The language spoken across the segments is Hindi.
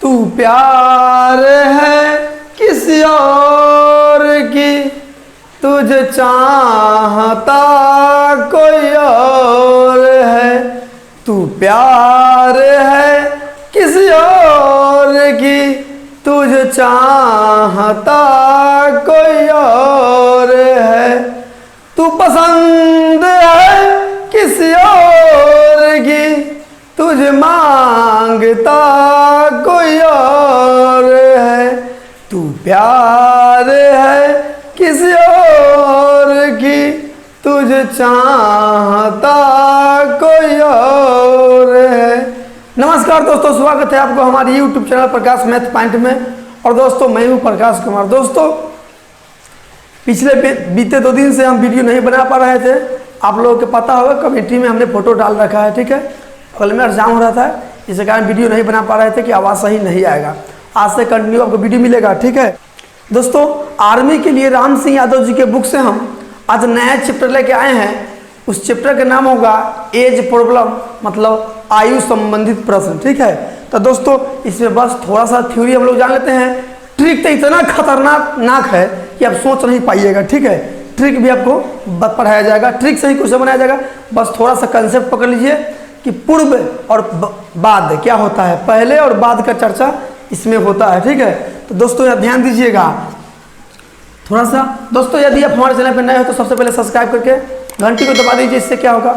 तू प्यार है किसी और की, तुझे चाहता कोई और है। तू प्यार है किसी और की, तुझे चाहता कोई और है। तू पसंद है किसी और की, तुझे मांगता कोई और है। तू प्यार है किसी और की, तुझे चाहता कोई और है। नमस्कार दोस्तों, स्वागत है आपको हमारे YouTube चैनल प्रकाश मैथ पॉइंट में। और दोस्तों मैं हूँ प्रकाश कुमार। दोस्तों पिछले बीते 2 दिन से हम वीडियो नहीं बना पा रहे थे। आप लोगों को पता होगा कमेटी में हमने फोटो डाल रखा है, ठीक है। कल में एग्जाम हो रहा था, इसी कारण वीडियो नहीं बना पा रहे थे कि आवाज़ सही नहीं आएगा। आज से कंटिन्यू आपको वीडियो मिलेगा, ठीक है। दोस्तों आर्मी के लिए राम सिंह यादव जी के बुक से हम आज नया चैप्टर लेके आए हैं। उस चैप्टर का नाम होगा एज प्रॉब्लम, मतलब आयु संबंधित प्रश्न, ठीक है। तो दोस्तों इसमें बस थोड़ा सा थ्योरी हम लोग जान लेते हैं। ट्रिक तो इतना खतरनाक है कि आप सोच नहीं पाइएगा, ठीक है। ट्रिक भी आपको पढ़ाया जाएगा, ट्रिक से ही क्वेश्चन बनाया जाएगा। बस थोड़ा सा कंसेप्ट पकड़ लीजिए कि पूर्व और बाद क्या होता है, पहले और बाद का चर्चा इसमें होता है, ठीक है। तो दोस्तों यहाँ ध्यान दीजिएगा थोड़ा सा। दोस्तों यदि आप हमारे चैनल पर नए हो तो सबसे पहले सब्सक्राइब करके घंटी को दबा दीजिए। इससे क्या होगा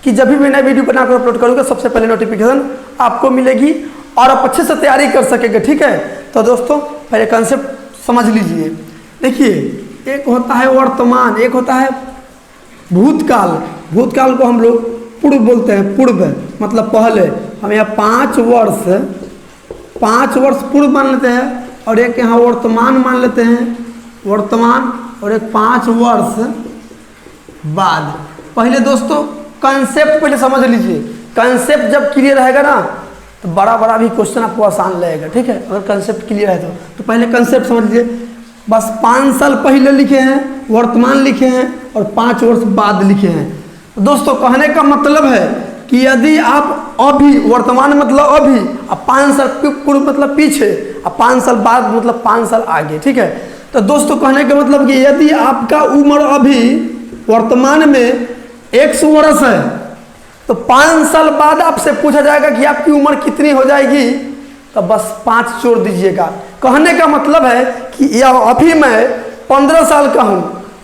कि जब भी मैं नई वीडियो बनाकर अपलोड करूँगा सबसे पहले नोटिफिकेशन आपको मिलेगी और आप अच्छे से तैयारी कर सकेंगे, ठीक है। तो दोस्तों पहले कंसेप्ट समझ लीजिए। देखिए एक होता है वर्तमान, एक होता है भूतकाल। भूतकाल को हम लोग पूर्व बोलते हैं, पूर्व मतलब पहले। हम यहाँ 5 वर्ष पूर्व मान लेते हैं और एक यहाँ वर्तमान मान लेते हैं, वर्तमान, और एक 5 वर्ष बाद। पहले दोस्तों कंसेप्ट पहले समझ लीजिए। कंसेप्ट जब क्लियर रहेगा ना तो बड़ा भी क्वेश्चन आपको आसान लगेगा, ठीक है। अगर कंसेप्ट क्लियर है तो पहले कंसेप्ट समझ लीजिए। बस 5 साल पहले लिखे हैं, वर्तमान लिखे हैं और 5 वर्ष बाद लिखे हैं। तो दोस्तों कहने का मतलब है कि यदि आप अभी, वर्तमान मतलब अभी, अब 5 साल पूर्व मतलब पीछे, अब 5 साल बाद मतलब 5 साल आगे, ठीक है। तो दोस्तों कहने का मतलब कि यदि आपका उम्र अभी वर्तमान में 100 वर्ष है तो 5 साल बाद आपसे पूछा जाएगा कि आपकी उम्र कितनी हो जाएगी, तो बस 5 जोड़ दीजिएगा। कहने का मतलब है कि यह अभी मैं 15 साल का हूँ,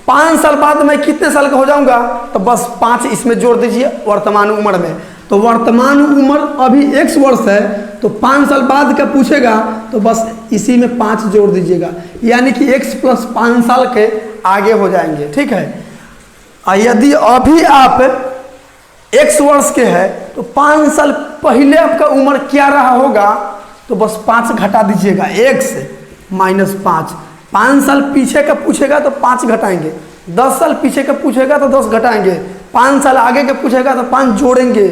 5 साल बाद मैं कितने साल का हो जाऊंगा, तो बस 5 इसमें जोड़ दीजिए वर्तमान उम्र में। तो वर्तमान उम्र अभी 100 वर्ष है तो 5 साल बाद का पूछेगा तो बस इसी में 5 जोड़ दीजिएगा, यानी कि x + 5 साल के आगे हो जाएंगे, ठीक है। यदि अभी आप 100 वर्ष के हैं तो 5 साल पहले आपका उम्र क्या रहा होगा, तो बस 5 घटा दीजिएगा, 1 से -5। 5 साल पीछे का पूछेगा तो 5 घटाएंगे, 10 साल पीछे का पूछेगा तो 10 घटाएंगे, 5 साल आगे का पूछेगा तो 5 जोड़ेंगे,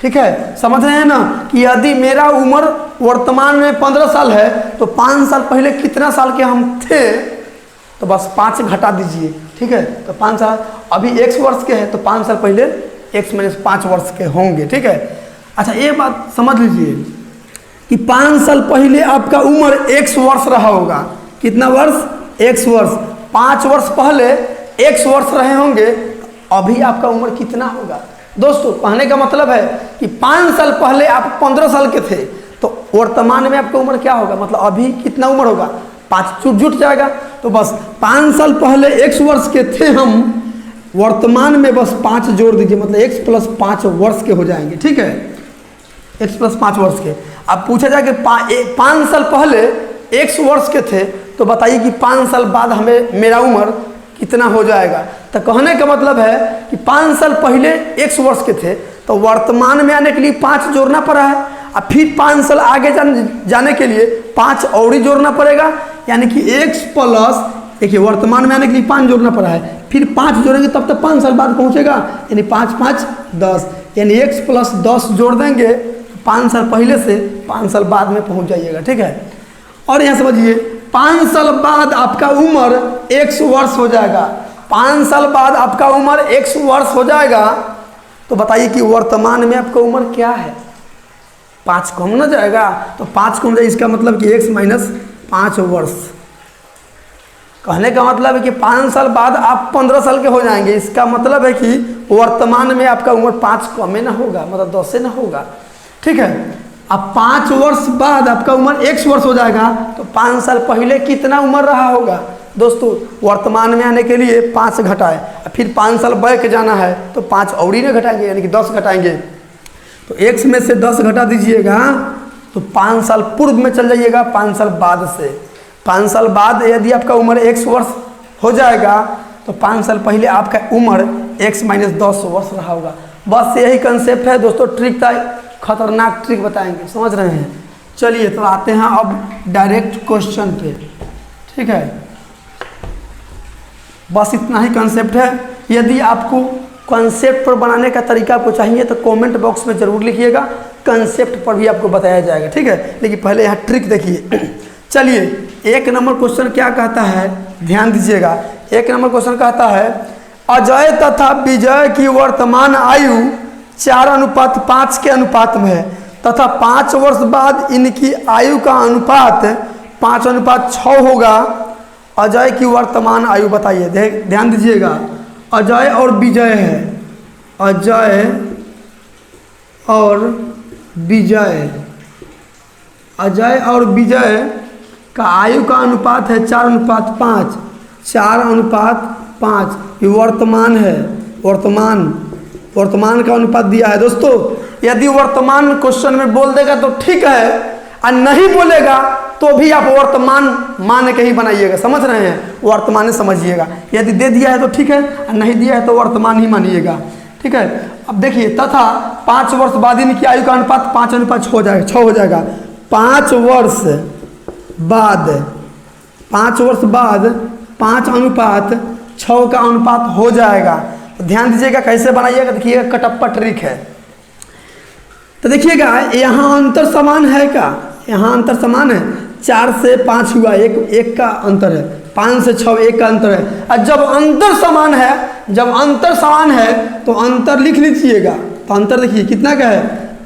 ठीक है। समझ रहे हैं ना कि यदि मेरा उम्र वर्तमान में 15 साल है तो 5 साल पहले कितना साल के हम थे, तो बस 5 घटा दीजिए, ठीक है। तो 5 साल अभी 100 वर्ष के हैं तो 5 साल पहले x - 5 वर्ष के होंगे, ठीक है। अच्छा ये बात समझ लीजिए कि 5 साल पहले आपका उम्र 100 वर्ष रहा होगा। कितना वर्ष? 100 वर्ष। 5 वर्ष पहले 100 वर्ष रहे होंगे, अभी आपका उम्र कितना होगा? दोस्तों कहने का मतलब है कि 5 साल पहले आप 15 साल के थे तो वर्तमान में आपका उम्र क्या होगा, मतलब अभी कितना उम्र होगा, 5 जुट जाएगा। तो बस 5 साल पहले 100 वर्ष के थे हम, वर्तमान में बस 5 जोड़ दीजिए, मतलब x + 5 वर्ष के हो जाएंगे, ठीक है। x + 5 वर्ष के। अब पूछा जाए कि 5 साल पहले 100 वर्ष के थे तो बताइए कि 5 साल बाद हमें मेरा उम्र कितना हो जाएगा। तो कहने का मतलब है कि 5 साल पहले 100 वर्ष के थे तो वर्तमान में आने के लिए 5 जोड़ना पड़ा है, और फिर 5 साल आगे जाने के लिए 5 और ही जोड़ना पड़ेगा, यानी कि x + देखिए वर्तमान में आने के लिए 5 जोड़ना पड़ा है, फिर 5 जोड़ेंगे तब तक 5 साल बाद पहुंचेगा, यानी 5 × 5 = 10, यानी x + 10 जोड़ देंगे 5 साल पहले से 5 साल बाद में पहुंच जाइएगा, ठीक है। और यहाँ समझिए 5 साल बाद आपका उम्र 100 वर्ष हो जाएगा। 5 साल बाद आपका उम्र 100 वर्ष हो जाएगा तो बताइए कि वर्तमान में आपका उम्र क्या है। 5 कम ना जाएगा, तो 5 कम जाएगा, इसका मतलब कि x माइनस 5 वर्ष। कहने का मतलब है कि 5 साल बाद आप 15 साल के हो जाएंगे, इसका मतलब है कि वर्तमान में आपका उम्र 5 कम ना होगा, मतलब 10 से ना होगा, ठीक है। अब 5 वर्ष बाद आपका उम्र x वर्ष हो जाएगा, तो 5 साल पहले कितना उम्र रहा होगा दोस्तों। वर्तमान में आने के लिए 5 घटाए, फिर 5 साल बैक जाना है तो 5 और ही ना घटाएंगे, यानी कि 10 घटाएंगे। तो x में से 10 घटा दीजिएगा तो 5 साल पूर्व में चल जाइएगा, 5 साल बाद से। 5 साल बाद यदि आपका उम्र x वर्ष हो जाएगा तो 5 साल पहले आपका उम्र x माइनस 10 वर्ष रहा होगा। बस यही कंसेप्ट है दोस्तों, ट्रिक था, खतरनाक ट्रिक बताएंगे, समझ रहे हैं। चलिए तो आते हैं अब डायरेक्ट क्वेश्चन पे, ठीक है। बस इतना ही कंसेप्ट है। यदि आपको कंसेप्ट पर बनाने का तरीका आपको चाहिए तो कमेंट बॉक्स में ज़रूर लिखिएगा, कंसेप्ट पर भी आपको बताया जाएगा, ठीक है। लेकिन पहले यहाँ ट्रिक देखिए। चलिए 1 नंबर क्वेश्चन क्या कहता है, ध्यान दीजिएगा। 1 नंबर क्वेश्चन कहता है अजय तथा विजय की वर्तमान आयु 4:5 के अनुपात में है तथा 5 वर्ष बाद इनकी आयु का अनुपात 5:6 होगा। अजय की वर्तमान आयु बताइए। ध्यान दीजिएगा, अजय और विजय है, अजय और विजय, अजय और विजय का आयु का अनुपात है 4:5, 4:5। ये वर्तमान है, वर्तमान का अनुपात दिया है दोस्तों। यदि वर्तमान क्वेश्चन में बोल देगा तो ठीक है, और नहीं बोलेगा तो भी आप वर्तमान मान के ही बनाइएगा, समझ रहे हैं, वर्तमान समझिएगा। यदि दे दिया है तो ठीक है, और नहीं दिया है तो वर्तमान ही मानिएगा, ठीक है। अब देखिए तथा 5 वर्ष बाद इनकी आयु का अनुपात 5:6 हो जाएगा, 6 हो जाएगा। 5 वर्ष बाद 5:6 का अनुपात हो जाएगा। तो ध्यान दीजिएगा कैसे बनाइएगा, देखिएगा कटप्पा ट्रिक है। तो देखिएगा यहाँ अंतर समान है क्या, यहाँ अंतर समान है, 4 से 5 हुआ, एक का अंतर है, 5 से 6 1 का अंतर है। और जब अंतर समान है, जब अंतर समान है तो अंतर लिख लीजिएगा। तो अंतर देखिए कितना का है,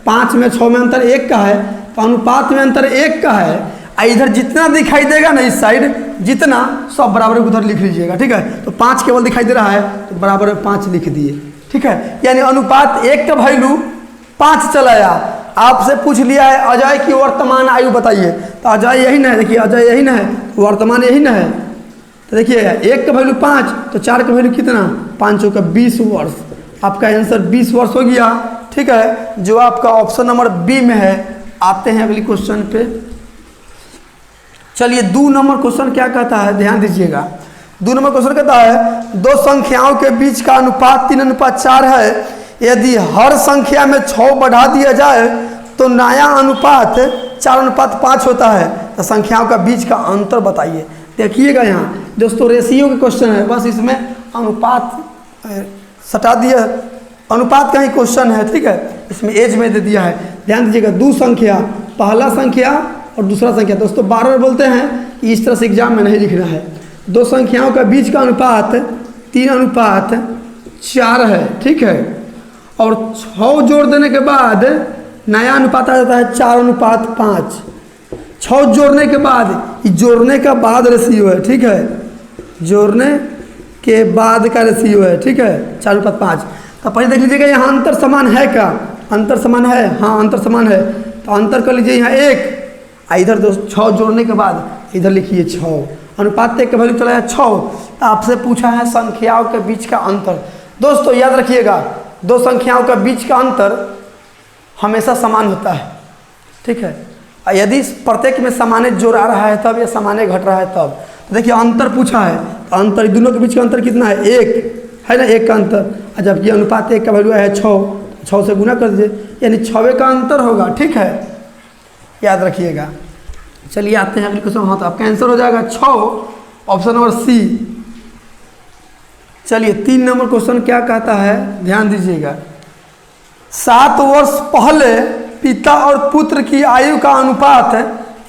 5 में 6 में अंतर 1 का है, तो अनुपात में अंतर 1 का है। इधर जितना दिखाई देगा ना इस साइड, जितना सब बराबर उधर लिख लीजिएगा, ठीक है। तो 5 केवल दिखाई दे रहा है तो बराबर 5 लिख दिए, ठीक है। यानी अनुपात 1 का वैल्यू 5 चला आया। आपसे पूछ लिया है अजय की वर्तमान आयु बताइए, तो अजय यही ना है, देखिए अजय यही ना है, वर्तमान यही ना है। तो देखिए 1 का वैल्यू 5, तो 4 का वैल्यू कितना, 5 का 20 वर्ष। आपका आंसर 20 वर्ष हो गया, ठीक है, जो आपका ऑप्शन नंबर बी में है। आते हैं अगली क्वेश्चन पे। चलिए 2 नंबर क्वेश्चन क्या कहता है, ध्यान दीजिएगा। 2 नंबर क्वेश्चन कहता है 2 संख्याओं के बीच का अनुपात 3:4 है। यदि हर संख्या में 6 बढ़ा दिया जाए तो नया अनुपात 4:5 होता है। तो संख्याओं का बीच का अंतर बताइए। देखिएगा यहाँ दोस्तों रेशियो का क्वेश्चन है, बस इसमें अनुपात सटा दिया, अनुपात का ही क्वेश्चन है, ठीक है। इसमें एज में दे दिया है। ध्यान दीजिएगा 2 संख्या, पहला संख्या और दूसरा संख्या। दोस्तों बार बार बोलते हैं कि इस तरह से एग्जाम में नहीं लिखना है। 2 संख्याओं का बीच का अनुपात 3:4 है, ठीक है। और 6 जोड़ देने के बाद नया अनुपात आ जाता है 4:5। 6 जोड़ने के बाद, ये जोड़ने का बाद रेशियो है, ठीक है, जोड़ने के बाद का रेशियो है, ठीक है, 4:5। तो पहले देख लीजिएगा यहाँ अंतर समान है क्या, अंतर समान है, हाँ अंतर समान है। तो अंतर कर लीजिए यहाँ 1, इधर 6 जोड़ने के बाद इधर लिखिए 6, अनुपात 1 का वैल्यू चला है 6। तो आपसे पूछा है संख्याओं के बीच का अंतर। दोस्तों याद रखिएगा 2 संख्याओं का बीच का अंतर हमेशा समान होता है, ठीक है। यदि प्रत्येक में समाने जोड़ आ रहा है तब, या समाने घट रहा है तब। तो देखिए अंतर पूछा है, तो अंतर दोनों के बीच का अंतर कितना है, 1 है ना, 1 का अंतर। जबकि अनुपात 1 का वैल्यू है 6, 6 से गुना कर दीजिए, यानी 6 का अंतर होगा, ठीक है, याद रखिएगा। चलिए आते हैं अगले क्वेश्चन। हाँ तो आपका आंसर हो जाएगा 6, ऑप्शन नंबर सी। चलिए 3 नंबर क्वेश्चन क्या कहता है, ध्यान दीजिएगा। 7 वर्ष पहले पिता और पुत्र की आयु का अनुपात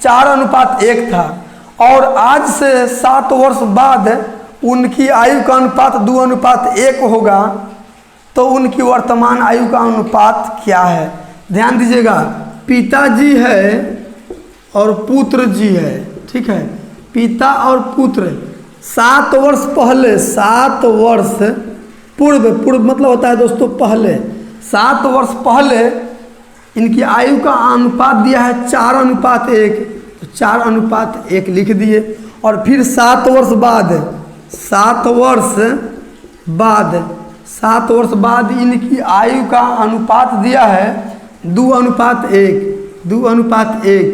4:1 था और आज से 7 वर्ष बाद उनकी आयु का अनुपात 2:1 होगा, तो उनकी वर्तमान आयु का अनुपात क्या है। ध्यान दीजिएगा पिताजी है और पुत्र जी है, ठीक है, पिता और पुत्र 7 वर्ष पहले, 7 वर्ष पूर्व, पूर्व मतलब होता है दोस्तों पहले, 7 वर्ष पहले इनकी आयु का अनुपात दिया है 4:1, तो 4:1 लिख दिए। और फिर 7 वर्ष बाद, 7 वर्ष बाद, 7 वर्ष बाद इनकी आयु का अनुपात दिया है 2:1, 2:1,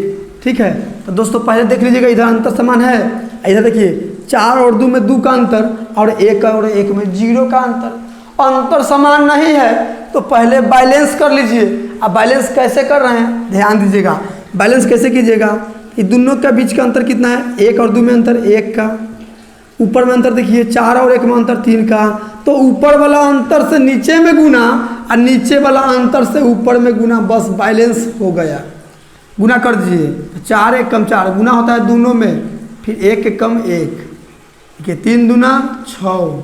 ठीक है। तो दोस्तों पहले देख लीजिएगा, इधर अंतर समान है, इधर देखिए 4 और 2 में 2 का अंतर, और 1 और 1 में 0 का अंतर। अंतर समान नहीं है तो पहले बैलेंस कर लीजिए। अब बैलेंस कैसे कर रहे हैं ध्यान दीजिएगा, बैलेंस कैसे कीजिएगा कि दोनों का बीच का अंतर कितना है, 1 और 2 में अंतर 1 का, ऊपर में अंतर देखिए 4 और 1 में अंतर 3 का, तो ऊपर वाला अंतर से नीचे में गुना और नीचे वाला अंतर से ऊपर में गुना, बस बैलेंस हो गया। गुना कर दीजिए, 4 1 कम 4 गुना होता है दोनों में, फिर 1 कम 1, देखिए 3 दूना 6,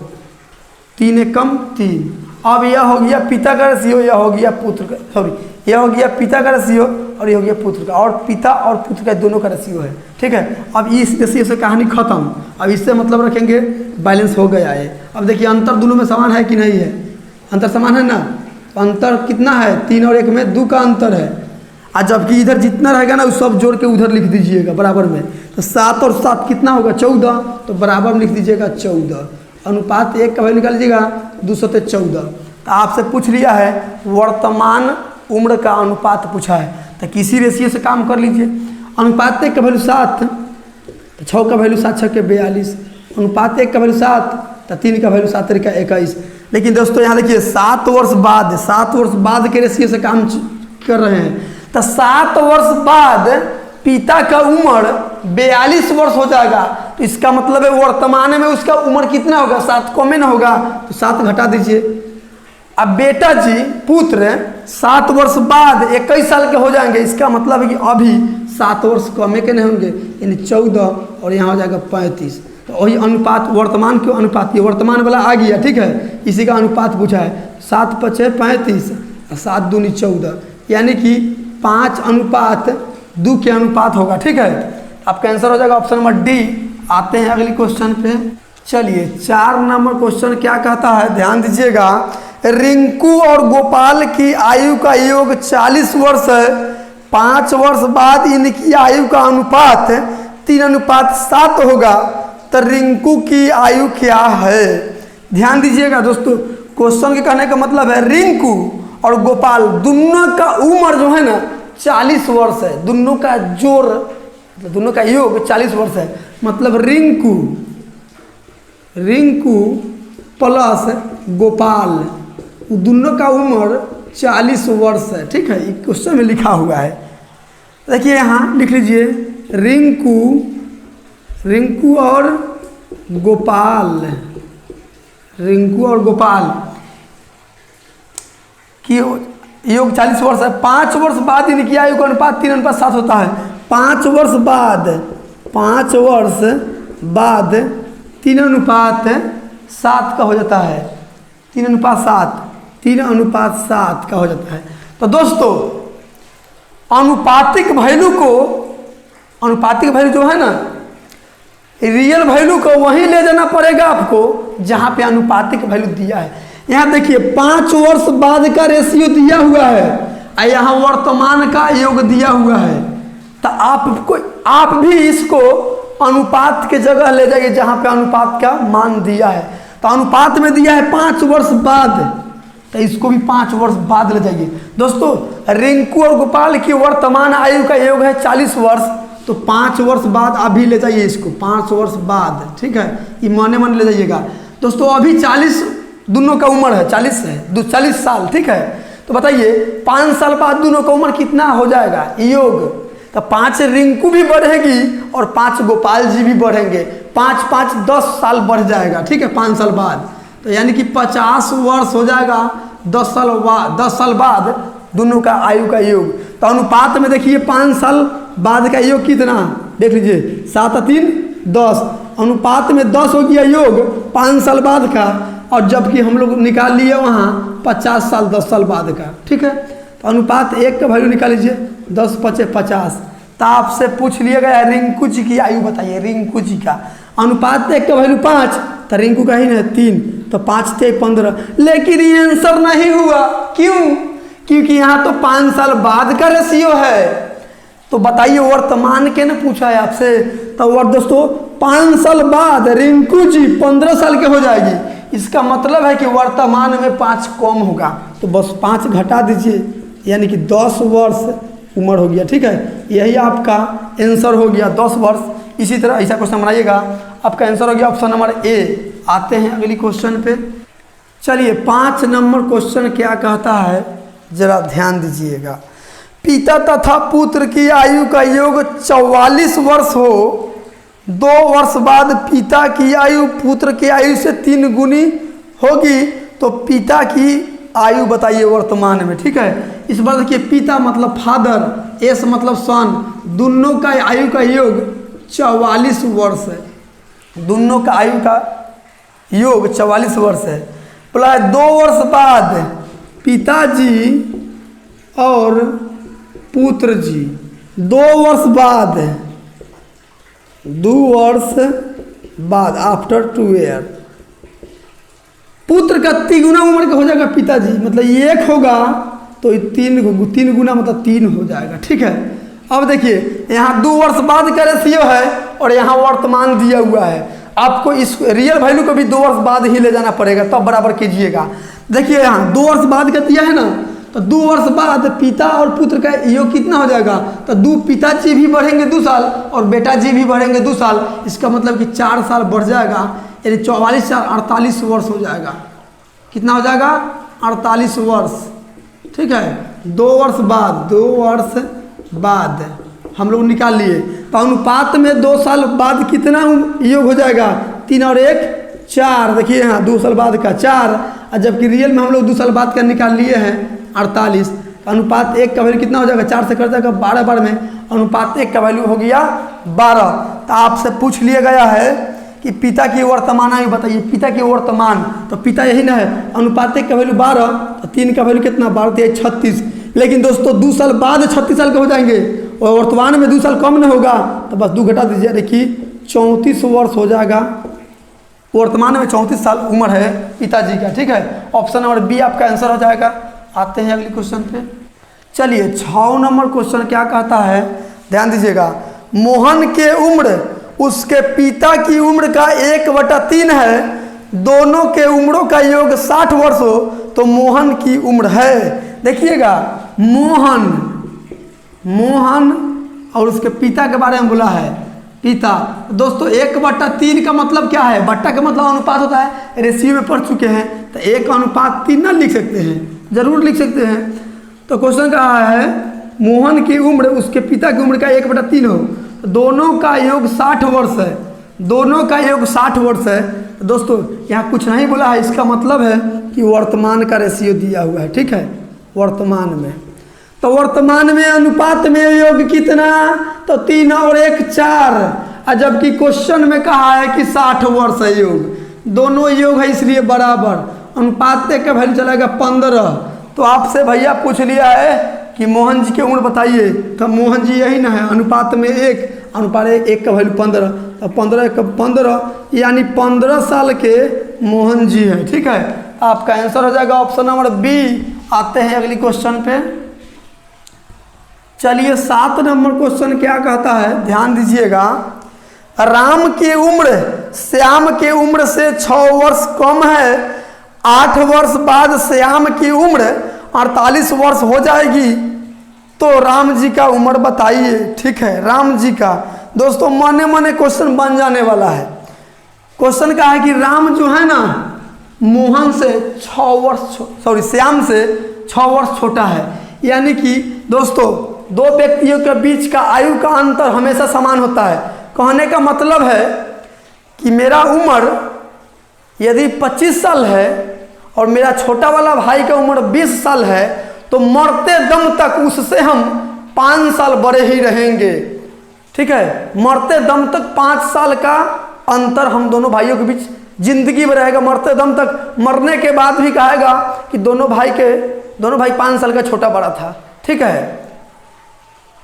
3 1 कम 3। अब यह हो गया पिता का रेशियो, यह हो गया पुत्र का, सॉरी यह हो गया पिता का रेशियो और यह हो गया पुत्र का, और पिता और पुत्र का दोनों का रेशियो है, ठीक है। अब इस रेशियो से कहानी खत्म। अब इससे मतलब रखेंगे बैलेंस हो गया है। अब देखिए अंतर दोनों में समान है कि नहीं है, अंतर समान है ना, अंतर कितना है, 3 और 1 में 2 का अंतर है, और जबकि इधर जितना रहेगा ना उस सब जोड़ के उधर लिख दीजिएगा बराबर में। तो 7 और 7 कितना होगा 14, तो बराबर में लिख दीजिएगा 14। अनुपात 1 का वैल्यू निकाल लीजिएगा 214। तो आपसे पूछ लिया है वर्तमान उम्र का अनुपात पूछा है, तो किसी रेशियो से काम कर लीजिए। अनुपात 1 का वैल्यू 7, तो 6 का वैल्यू 7 6 के 42, अनुपात 1 का वैल्यू 7, तो 3 का वैल्यू 7 3 का 21। लेकिन दोस्तों यहाँ देखिए 7 वर्ष बाद, 7 वर्ष बाद के रेशियो से काम कर रहे हैं, तो 7 वर्ष बाद पिता का उम्र 42 वर्ष हो जाएगा। तो इसका मतलब है वर्तमान में उसका उम्र कितना होगा, 7 कम में ना होगा, तो 7 घटा दीजिए। अब बेटा जी पुत्र 7 वर्ष बाद 21 साल के हो जाएंगे, इसका मतलब है कि अभी 7 वर्ष कम के नहीं होंगे, यानी 14 और यहाँ हो जाएगा 35। तो वही अनुपात वर्तमान के अनुपात, ये वर्तमान वाला आ गया, ठीक है, इसी का अनुपात पूछा है। 7 5 35 और 7 दूनी 14, यानी कि 5:2 के अनुपात होगा, ठीक है। आपका आंसर हो जाएगा ऑप्शन नंबर डी। आते हैं अगली क्वेश्चन पे। चलिए 4 नंबर क्वेश्चन क्या कहता है, ध्यान दीजिएगा। रिंकू और गोपाल की आयु का योग 40 वर्ष है, 5 वर्ष बाद इनकी आयु का अनुपात 3:7 होगा, तो रिंकू की आयु क्या है। ध्यान दीजिएगा दोस्तों, क्वेश्चन के कहने का मतलब है रिंकू और गोपाल दोनों का उम्र जो है ना 40 वर्ष है, दोनों का जोड़, दोनों का योग 40 वर्ष है, मतलब रिंकू प्लस गोपाल दोनों का उम्र 40 वर्ष है, ठीक है। क्वेश्चन में लिखा हुआ है, देखिए यहाँ लिख लीजिए रिंकू और गोपाल की योग 40 वर्ष है, 5 वर्ष बाद इनकी आयु का अनुपात 3:7 होता है। 5 वर्ष बाद 3:7 का हो जाता है, 3:7 का हो जाता है। तो दोस्तों अनुपातिक वैल्यू जो है ना, रियल वैल्यू को वहीं ले जाना पड़ेगा आपको जहां पे अनुपातिक वैल्यू दिया है। यहाँ देखिए 5 वर्ष बाद का रेशियो दिया हुआ है और यहाँ वर्तमान का योग दिया हुआ है, तो आप भी इसको अनुपात के जगह ले जाइए जहाँ पे अनुपात का मान दिया है। तो अनुपात में दिया है 5 वर्ष बाद, तो इसको भी 5 वर्ष बाद ले जाइए। दोस्तों रिंकू और गोपाल की वर्तमान आयु का योग है 40 वर्ष, तो 5 वर्ष बाद अभी ले जाइए इसको, 5 वर्ष बाद, ठीक है, ये मन ले जाइएगा। दोस्तों अभी 40 दोनों का उम्र है, 40 है, 40 साल, ठीक है। तो बताइए 5 साल बाद दोनों का उम्र कितना हो जाएगा योग, तो 5 रिंकू भी बढ़ेगी और 5 गोपाल जी भी बढ़ेंगे, 5 10 साल बढ़ जाएगा, ठीक है, 5 साल बाद। तो यानी कि 50 वर्ष हो जाएगा 10 साल बाद दोनों का आयु का योग। तो अनुपात में देखिए 5 साल बाद का योग कितना, देख लीजिए 7 3 10, अनुपात में 10 हो गया योग 5 साल बाद का, और जबकि हम लोग निकाल लिए वहाँ 50 साल 10 साल बाद का, ठीक है। तो अनुपात 1 का वैल्यू निकाल लीजिए 10 × 5 = 50। तो आपसे पूछ लिया गया रिंकू जी की आयु बताइए। रिंकू जी का अनुपात 1 का वैल्यू 5, तो रिंकू का ही ना 3, तो 5 × 3 = 15। लेकिन ये आंसर नहीं हुआ, क्यों? क्योंकि यहाँ तो 5 साल बाद का रेशियो है। तो बताइए वर्तमान के ना पूछा है आपसे, तो और दोस्तों 5 साल बाद रिंकू जी 15 साल के हो जाएगी। इसका मतलब है कि वर्तमान में 5 कम होगा, तो बस 5 घटा दीजिए, यानी कि 10 वर्ष उम्र हो गया। ठीक है, यही आपका आंसर हो गया 10 वर्ष। इसी तरह ऐसा क्वेश्चन बनाइएगा, आपका आंसर हो गया ऑप्शन नंबर ए। आते हैं अगली क्वेश्चन पे। चलिए 5 नंबर क्वेश्चन क्या कहता है, जरा ध्यान दीजिएगा। पिता तथा पुत्र की आयु का योग 44 वर्ष हो, 2 वर्ष बाद पिता की आयु पुत्र की आयु से 3 गुनी होगी, तो पिता की आयु बताइए वर्तमान में। ठीक है, इस बार देखिए पिता मतलब फादर, एस मतलब सन, दोनों का आयु का योग 44 वर्ष है। दोनों का आयु का योग 44 वर्ष है। बोला है 2 वर्ष बाद पिताजी और पुत्र जी, 2 वर्ष बाद, 2 वर्ष बाद, आफ्टर 2 ईयर पुत्र का 3 गुना उम्र का हो जाएगा पिताजी, मतलब 1 होगा तो 3 गुना मतलब 3 हो जाएगा। ठीक है, अब देखिए यहाँ 2 वर्ष बाद का रेशियो है और यहाँ वर्तमान दिया हुआ है। आपको इस रियल वैल्यू को भी 2 वर्ष बाद ही ले जाना पड़ेगा, तब बराबर कीजिएगा। देखिए यहाँ 2 वर्ष बाद का दिया है ना, तो 2 वर्ष बाद पिता और पुत्र का योग कितना हो जाएगा, तो 2 पिताजी भी बढ़ेंगे 2 साल और बेटा जी भी बढ़ेंगे 2 साल। इसका मतलब कि 4 साल बढ़ जाएगा, यानी 44 4 48 वर्ष हो जाएगा। कितना हो जाएगा? 48 वर्ष। ठीक है, 2 वर्ष बाद, 2 वर्ष बाद हम लोग निकाल लिए। तो अनुपात में 2 साल बाद कितना योग हो जाएगा? 3 और 1 4। देखिए यहाँ 2 साल बाद का 4, और जबकि रियल में हम लोग 2 साल बाद का निकाल लिए हैं 48। अनुपात 1 का वैल्यू कितना हो जाएगा? 4 से कर जाएगा 12 बार में, अनुपात 1 का वैल्यू हो गया 12। तो आपसे पूछ लिया गया है कि पिता की वर्तमान आयु बताइए। पिता की वर्तमान, तो पिता यही ना है, अनुपात 1 का वैल्यू 12, तो 3 का वैल्यू कितना? 12 × 3 = 36। लेकिन दोस्तों 2 साल बाद 36 साल के हो जाएंगे और वर्तमान में 2 साल कम ना होगा, तो बस 2 घटा दीजिए, देखिए 34 वर्ष हो जाएगा। वर्तमान में 34 साल उम्र है पिताजी का। ठीक है, ऑप्शन नंबर बी आपका आंसर हो जाएगा। आते हैं अगले क्वेश्चन पे। चलिए 6 नंबर क्वेश्चन क्या कहता है, ध्यान दीजिएगा। मोहन के उम्र उसके पिता की उम्र का 1/3 है, दोनों के उम्रों का योग 60 वर्ष हो, तो मोहन की उम्र है। देखिएगा मोहन और उसके पिता के बारे में बोला है। पिता दोस्तों 1/3 का मतलब क्या है? बट्टा का मतलब अनुपात होता है, रेशियो में पढ़ चुके हैं, तो 1/3 ना लिख सकते हैं, जरूर लिख सकते हैं। तो क्वेश्चन कहा है मोहन की उम्र उसके पिता की उम्र का 1/3 हो, दोनों का योग 60 वर्ष है। दोनों का योग 60 वर्ष है। दोस्तों यहाँ कुछ नहीं बोला है, इसका मतलब है कि वर्तमान का रेशियो दिया हुआ है। ठीक है, वर्तमान में, तो वर्तमान में अनुपात में योग कितना? तो 3 और 1 4, और जबकि क्वेश्चन में कहा है कि 60 वर्ष है योग, दोनों योग है इसलिए बराबर। अनुपात का वैल्यू चलेगा 15। तो आपसे भैया पूछ लिया है कि मोहन जी की उम्र बताइए, तो मोहन जी यही ना है, अनुपात में 1, अनुपात 1 का वैल्यू 15, तो 15 का 15 यानी 15 साल के मोहन जी हैं। ठीक है, आपका आंसर हो जाएगा ऑप्शन नंबर बी। आते हैं अगली क्वेश्चन पे। चलिए 7 नंबर क्वेश्चन क्या कहता है, ध्यान दीजिएगा। राम की उम्र श्याम की उम्र से 6 वर्ष कम है, 8 वर्ष बाद श्याम की उम्र 48 वर्ष हो जाएगी, तो राम जी का उम्र बताइए। ठीक है, राम जी का दोस्तों मने क्वेश्चन बन जाने वाला है। क्वेश्चन का है कि राम जो है ना मोहन से 6 वर्ष श्याम से 6 वर्ष छोटा है, यानी कि दोस्तों 2 व्यक्तियों के बीच का आयु का अंतर हमेशा समान होता है। कहने का मतलब है कि मेरा उम्र यदि 25 साल है और मेरा छोटा वाला भाई का उम्र 20 साल है, तो मरते दम तक उससे हम 5 साल बड़े ही रहेंगे। ठीक है, मरते दम तक 5 साल का अंतर हम दोनों भाइयों के बीच जिंदगी में रहेगा, मरते दम तक। मरने के बाद भी कहेगा कि दोनों भाई 5 साल का छोटा बड़ा था। ठीक है,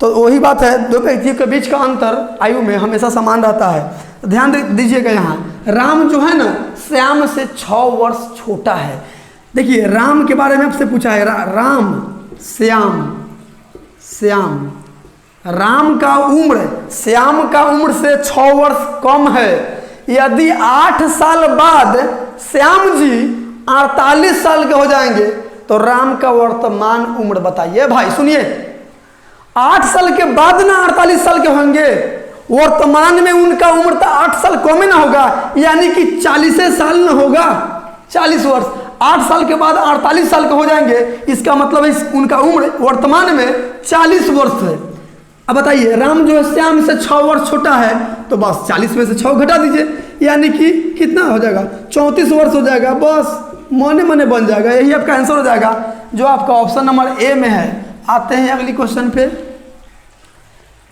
तो वही बात है, दो व्यक्तियों के बीच का अंतर आयु में हमेशा समान रहता है। तो ध्यान दीजिएगा, यहाँ राम जो है ना श्याम से 6 वर्ष छोटा है। देखिए राम के बारे में आपसे पूछा है, राम श्याम राम का उम्र श्याम का उम्र से 6 वर्ष कम है। यदि 8 साल बाद श्याम जी 48 साल के हो जाएंगे तो राम का वर्तमान उम्र बताइए। भाई सुनिए, 8 साल के बाद ना 48 साल के होंगे, वर्तमान में उनका उम्र तो 8 साल कम ही ना होगा, यानी कि 40 साल ना होगा, 40 वर्ष। 8 साल के बाद 48 साल के हो जाएंगे, इसका मतलब है उनका उम्र वर्तमान में 40 वर्ष है। अब बताइए, राम जो है श्याम से 6 वर्ष छोटा है, तो बस 40 में से 6 घटा दीजिए, यानी कि कितना हो जाएगा, 34 वर्ष हो जाएगा। बस मने मने बन जाएगा, यही आपका आंसर हो जाएगा, जो आपका ऑप्शन नंबर ए में है। आते हैं अगली क्वेश्चन पे।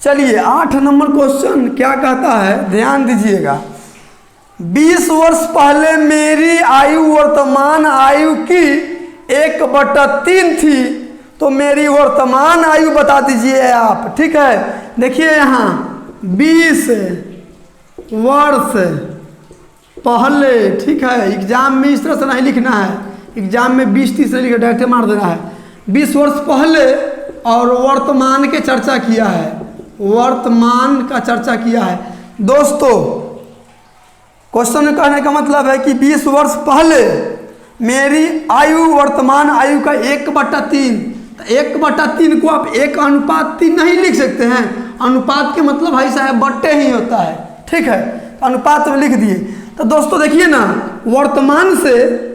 चलिए 8 नंबर क्वेश्चन क्या कहता है, ध्यान दीजिएगा। 20 वर्ष पहले मेरी आयु वर्तमान आयु की 1/3 थी, तो मेरी वर्तमान आयु बता दीजिए आप। ठीक है, देखिए यहाँ 20 वर्ष पहले, ठीक है, एग्जाम में इस तरह से नहीं लिखना है, एग्जाम में 20-30 लिखा डायरेक्ट मार देना है। 20 वर्ष पहले और वर्तमान के चर्चा किया है, वर्तमान का चर्चा किया है। दोस्तों क्वेश्चन में कहने का मतलब है कि 20 वर्ष पहले मेरी आयु वर्तमान आयु का 1/3, 1/3 को आप 1:3 नहीं लिख सकते हैं। अनुपात के मतलब भाई साहब बट्टे ही होता है। ठीक है, अनुपात में लिख दिए। तो दोस्तों देखिए ना, वर्तमान से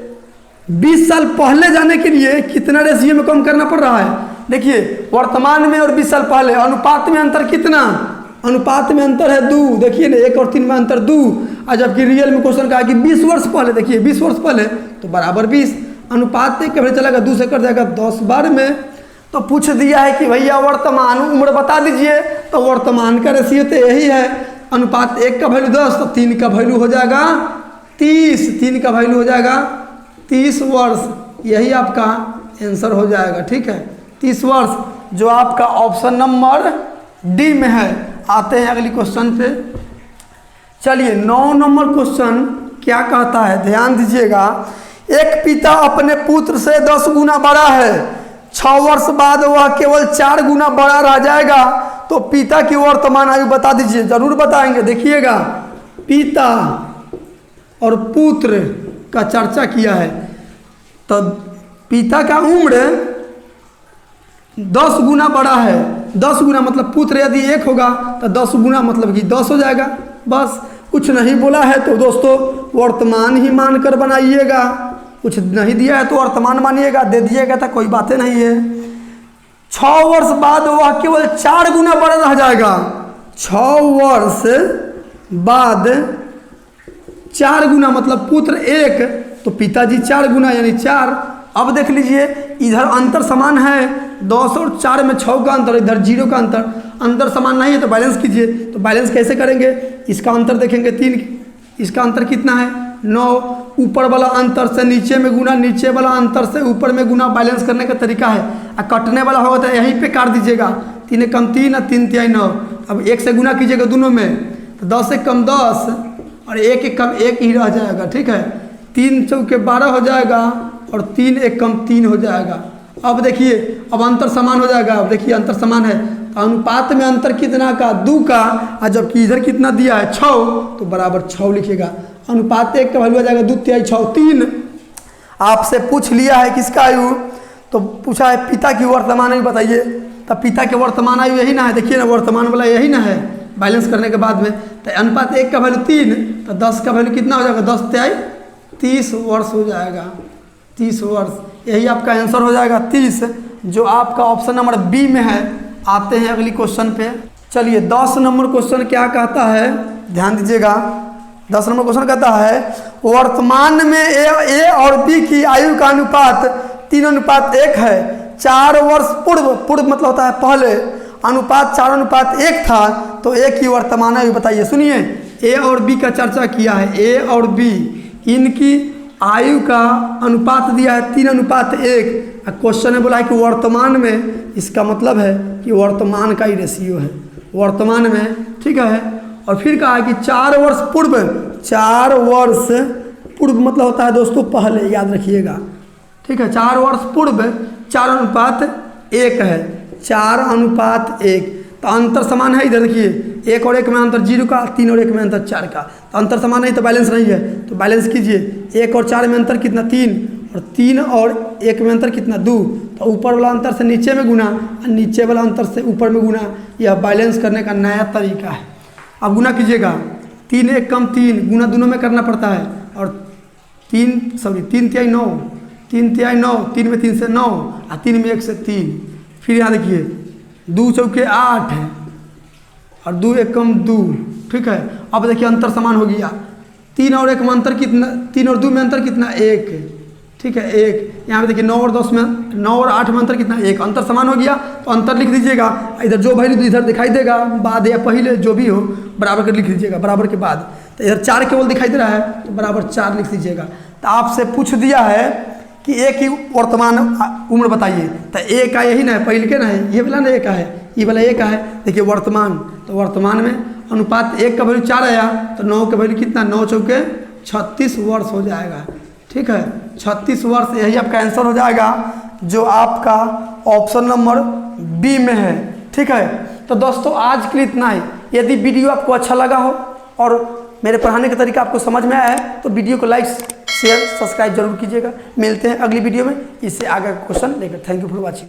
20 साल पहले जाने के लिए कितना रेशियो में कम करना पड़ रहा है। देखिए वर्तमान में और 20 साल पहले अनुपात में अंतर कितना, अनुपात में अंतर है 2। देखिए ना 1 और 3 में अंतर 2। और जबकि रियल में क्वेश्चन कहा कि 20 वर्ष पहले, देखिए 20 वर्ष पहले तो बराबर 20, अनुपात एक कभी चलेगा 2 से कर जाएगा 10 बार में। तो पूछ दिया है कि भैया वर्तमान उम्र बता दीजिए, तो वर्तमान का रेशियो तो यही है, अनुपात 1 का वैल्यू 10, तो 3 का वैल्यू हो जाएगा 30, 3 का वैल्यू हो जाएगा 30 वर्ष। यही आपका आंसर हो जाएगा। ठीक है, 30 वर्ष, जो आपका ऑप्शन नंबर डी में है। आते हैं अगली क्वेश्चन पे। चलिए 9 नंबर क्वेश्चन क्या कहता है, ध्यान दीजिएगा। एक पिता अपने पुत्र से 10 गुना बड़ा है, 6 वर्ष बाद वह केवल 4 गुना बड़ा रह जाएगा, तो पिता की वर्तमान आयु बता दीजिए। जरूर बताएंगे, देखिएगा पिता और पुत्र का चर्चा किया है। तो पिता का उम्र 10 गुना बड़ा है, 10 गुना मतलब पुत्र यदि 1 होगा तो 10 गुना मतलब कि 10 हो जाएगा। बस कुछ नहीं बोला है तो दोस्तों वर्तमान ही मानकर बनाइएगा, कुछ नहीं दिया है तो वर्तमान मानिएगा, दे दिएगा तो कोई बातें नहीं है। 6 वर्ष बाद वह केवल 4 गुना बड़ा रह जाएगा, 6 वर्ष बाद 4 गुना मतलब पुत्र 1 तो पिताजी 4 गुना यानी 4। अब देख लीजिए इधर अंतर समान है, 10 और 4 में 6 का अंतर, इधर 0 का अंतर, अंतर समान नहीं है तो बैलेंस कीजिए। तो बैलेंस कैसे करेंगे, इसका अंतर देखेंगे 3, इसका अंतर कितना है 9, ऊपर वाला अंतर से नीचे में गुना, नीचे वाला अंतर से ऊपर में गुना, बैलेंस करने का तरीका है। और कटने वाला होगा तो यहीं पे काट दीजिएगा, 3 कम 3 और 3 तिहाई 9। अब 1 से गुना कीजिएगा दोनों में, तो 10 से कम 10 और 1 कम 1 ही रह जाएगा। ठीक है, 3 चौके 12 हो जाएगा और 3 1 कम 3 हो जाएगा। अब देखिए अब अंतर समान हो जाएगा। अब देखिए अंतर समान है तो अनुपात में अंतर कितना का 2 का, और जबकि इधर कितना दिया है 6 तो बराबर 6 लिखिएगा। अनुपात 1 का वैल्यू आ जाएगा 2 तिहाई 6 3। आपसे पूछ लिया है किसका आयु, तो पूछा है पिता की वर्तमान आयु बताइए, तब पिता के वर्तमान आयु यही ना है, देखिए ना वर्तमान वाला यही ना है, बैलेंस करने के बाद में। तो अनुपात 1 का वैल्यू 3 तो 10 का वैल्यू कितना हो जाएगा 10 तिहाई 30 वर्ष हो जाएगा, 30 वर्ष। यही आपका आंसर हो जाएगा 30, जो आपका ऑप्शन नंबर बी में है। आते हैं अगली क्वेश्चन पे। चलिए 10 नंबर क्वेश्चन क्या कहता है, ध्यान दीजिएगा। 10 नंबर क्वेश्चन कहता है वर्तमान में ए और बी की आयु का अनुपात 3:1 है। 4 वर्ष पूर्व मतलब होता है पहले, अनुपात 4:1 था, तो ए की वर्तमान आयु बताइए। सुनिए ए और बी का चर्चा किया है, ए और बी इनकी आयु का अनुपात दिया है 3:1। क्वेश्चन ने बोला है कि वर्तमान में, इसका मतलब है कि वर्तमान का ही रेशियो है, वर्तमान में, ठीक है। और फिर कहा कि 4 वर्ष पूर्व, 4 वर्ष पूर्व मतलब होता है दोस्तों पहले, याद रखिएगा, ठीक है। 4 वर्ष पूर्व 4:1 है, 4:1, तो अंतर समान है। इधर देखिए 1 और 1 में अंतर 0 का, 3 और 1 में अंतर 4 का, तो अंतर समान नहीं तो बैलेंस नहीं है, तो बैलेंस कीजिए। 1 और 4 में अंतर कितना 3, और 3 और 1 में अंतर कितना 2, तो ऊपर वाला अंतर से नीचे में गुना और नीचे वाला अंतर से ऊपर में गुना, यह बैलेंस करने का नया तरीका है। अब गुना कीजिएगा, 3 1 कम 3, गुना दोनों में करना पड़ता है, और 3 3 9, 3 3 9, 3 में 3 से 9 और 3 में 1 से 3। फिर यहाँ देखिए 2 चौके 8 है और 2 1 कम 2, ठीक है। अब देखिए अंतर समान हो गया, 3 और 1 में अंतर कितना, 3 और 2 में अंतर कितना 1, ठीक है 1। यहाँ पे देखिए 9 और 10 में, 9 और 8 में अंतर कितना 1, अंतर समान हो गया, तो अंतर लिख दीजिएगा। इधर जो वैल्यू इधर दिखाई देगा, बाद या पहले जो भी हो बराबर कर लिख दीजिएगा, बराबर के बाद। तो इधर 4 केवल दिखाई दे रहा है तो बराबर 4 लिख दीजिएगा। तो आपसे पूछ दिया है कि एक ही वर्तमान उम्र बताइए, तो एक का यही ना है, पहले के ना है, ये वाला ना एक का है, ये वाला एक का है। देखिए वर्तमान, तो वर्तमान में अनुपात 1 का वैल्यू 4 आया, तो 9 का वैल्यू कितना, 9 चौके 36 वर्ष हो जाएगा, ठीक है। 36 वर्ष यही आपका आंसर हो जाएगा, जो आपका ऑप्शन नंबर बी में है, ठीक है। तो दोस्तों आज के लिए इतना ही। यदि वीडियो आपको अच्छा लगा हो और मेरे पढ़ाने का तरीका आपको समझ में आया है तो वीडियो को लाइक शेयर सब्सक्राइब जरूर कीजिएगा। मिलते हैं अगली वीडियो में इससे आगे का क्वेश्चन लेकर। Thank you for watching.